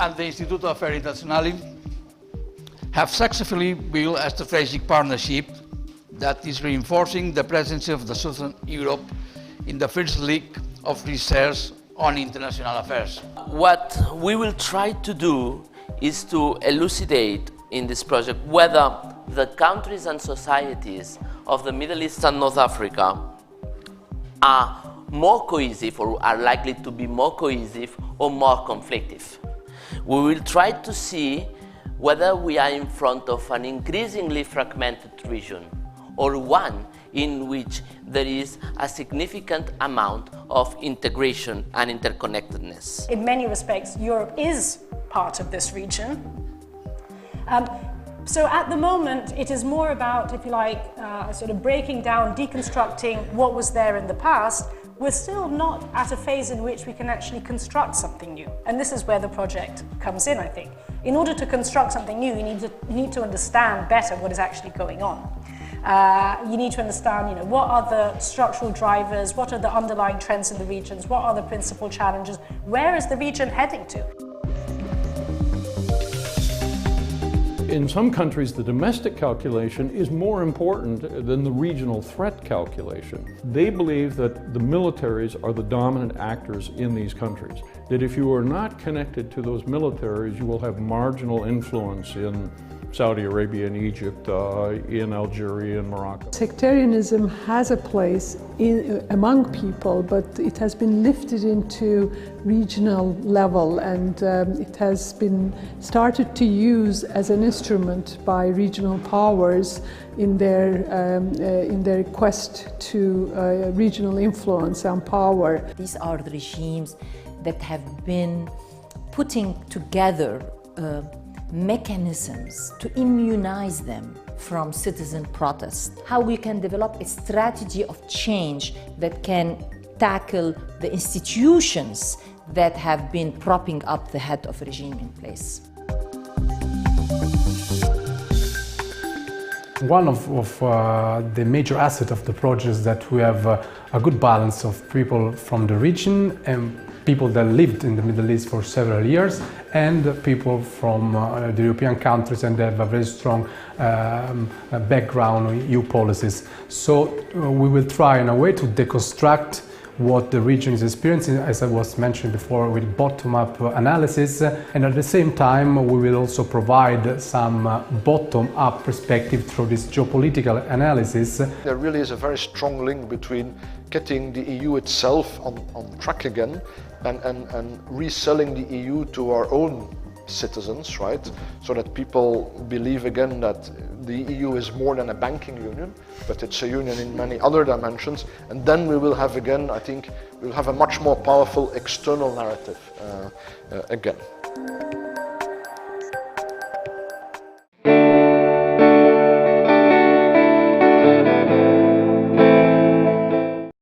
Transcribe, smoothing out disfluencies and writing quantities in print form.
and the Instituto Affari Internazionali have successfully built a strategic partnership that is reinforcing the presence of the Southern Europe in the first league of research on international affairs. What we will try to do is to elucidate in this project whether the countries and societies of the Middle East and North Africa are more cohesive or are likely to be more cohesive or more conflictive. We will try to see whether we are in front of an increasingly fragmented region or one in which there is a significant amount of integration and interconnectedness. In many respects, Europe is part of this region. So at the moment, it is more about, if you like, sort of breaking down, deconstructing what was there in the past. We're still not at a phase in which we can actually construct something new. And this is where the project comes in, I think. In order to construct something new, you need to understand better what is actually going on. You need to understand, what are the structural drivers, what are the underlying trends in the regions, what are the principal challenges, where is the region heading to? In some countries, the domestic calculation is more important than the regional threat calculation. They believe that the militaries are the dominant actors in these countries. That if you are not connected to those militaries, you will have marginal influence in Saudi Arabia and Egypt, in Algeria and Morocco. Sectarianism has a place among people, but it has been lifted into regional level, and it has been started to use as an instrument by regional powers in their quest to regional influence and power. These are the regimes that have been putting together mechanisms to immunize them from citizen protest. How we can develop a strategy of change that can tackle the institutions that have been propping up the head of a regime in place. One of the major assets of the project is that we have a good balance of people from the region and people that lived in the Middle East for several years, and people from the European countries, and they have a very strong background on EU policies. So we will try in a way to deconstruct what the region is experiencing, as I was mentioning before, with bottom-up analysis, and at the same time we will also provide some bottom-up perspective through this geopolitical analysis. There really is a very strong link between getting the EU itself on track again and reselling the EU to our own citizens, right? So that people believe again that the EU is more than a banking union, but it's a union in many other dimensions. And then we will have again, I think, we'll have a much more powerful external narrative again.